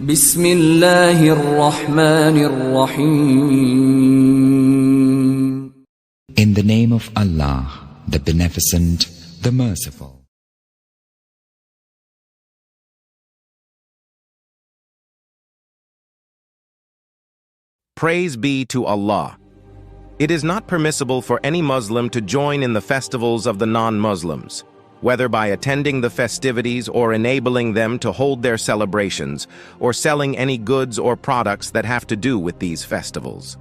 بسم الله الرحمن الرحيم. In the name of Allah, the Beneficent, the Merciful. Praise be to Allah. It is not permissible for any Muslim to join in the festivals of the non-Muslims, whether by attending the festivities or enabling them to hold their celebrations, or selling any goods or products that have to do with these festivals.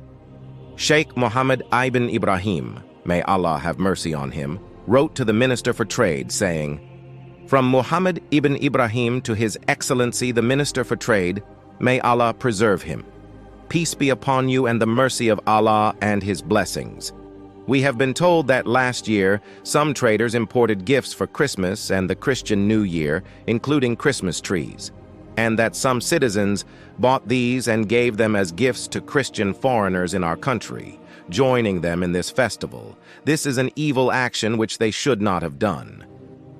Sheikh Mohammed ibn Ibrahim, may Allah have mercy on him, wrote to the Minister for Trade, saying, "From Mohammed ibn Ibrahim to His Excellency the Minister for Trade, may Allah preserve him. Peace be upon you and the mercy of Allah and His blessings. We have been told that last year, some traders imported gifts for Christmas and the Christian New Year, including Christmas trees, and that some citizens bought these and gave them as gifts to Christian foreigners in our country, joining them in this festival. This is an evil action which they should not have done.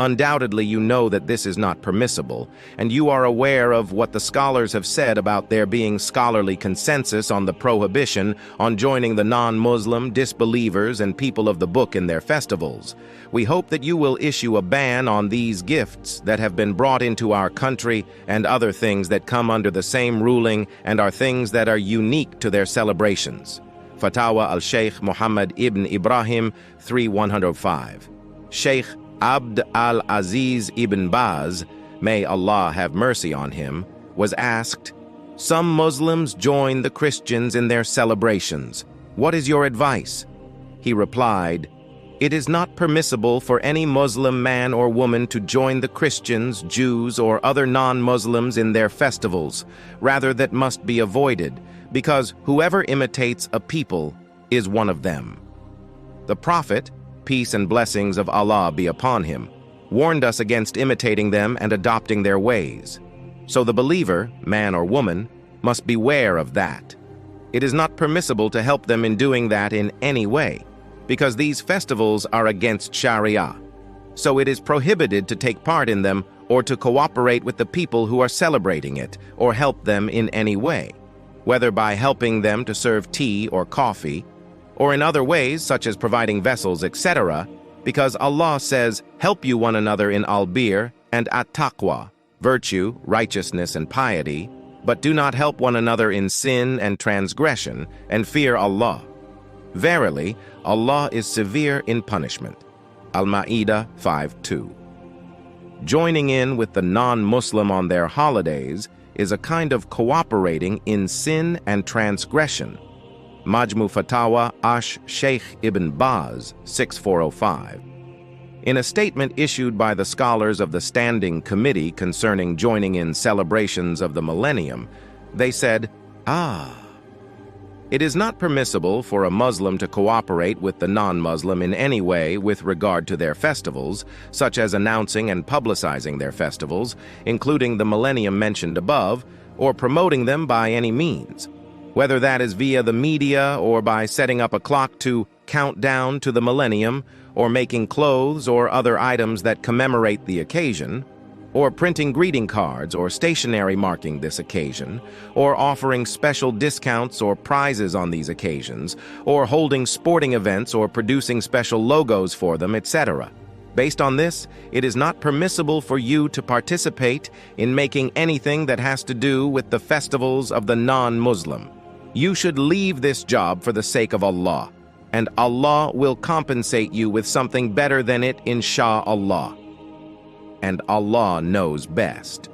Undoubtedly, you know that this is not permissible, and you are aware of what the scholars have said about there being scholarly consensus on the prohibition on joining the non-Muslim, disbelievers, and people of the book in their festivals. We hope that you will issue a ban on these gifts that have been brought into our country and other things that come under the same ruling and are things that are unique to their celebrations." Fatawa al-Sheikh Muhammad ibn Ibrahim 3105. Sheikh Abd al-Aziz ibn Baz, may Allah have mercy on him, was asked, "Some Muslims join the Christians in their celebrations. What is your advice?" He replied, "It is not permissible for any Muslim man or woman to join the Christians, Jews, or other non-Muslims in their festivals. Rather, that must be avoided, because whoever imitates a people is one of them." The Prophet, peace and blessings of Allah be upon him, warned us against imitating them and adopting their ways. So the believer, man or woman, must beware of that. It is not permissible to help them in doing that in any way, because these festivals are against Sharia. So it is prohibited to take part in them or to cooperate with the people who are celebrating it or help them in any way, whether by helping them to serve tea or coffee, or in other ways such as providing vessels, etc., because Allah says, "Help you one another in al-bir and at-taqwa, virtue, righteousness, and piety, but do not help one another in sin and transgression, and fear Allah. Verily, Allah is severe in punishment." Al-Ma'idah 5:2. Joining in with the non-Muslim on their holidays is a kind of cooperating in sin and transgression. Majmu Fatawa Ash Sheikh Ibn Baz 6405. In a statement issued by the scholars of the Standing Committee concerning joining in celebrations of the millennium, they said, "It is not permissible for a Muslim to cooperate with the non-Muslim in any way with regard to their festivals, such as announcing and publicizing their festivals, including the millennium mentioned above, or promoting them by any means, whether that is via the media or by setting up a clock to count down to the millennium, or making clothes or other items that commemorate the occasion, or printing greeting cards or stationery marking this occasion, or offering special discounts or prizes on these occasions, or holding sporting events or producing special logos for them, etc. Based on this, it is not permissible for you to participate in making anything that has to do with the festivals of the non-Muslim. You should leave this job for the sake of Allah, and Allah will compensate you with something better than it, insha'Allah. And Allah knows best.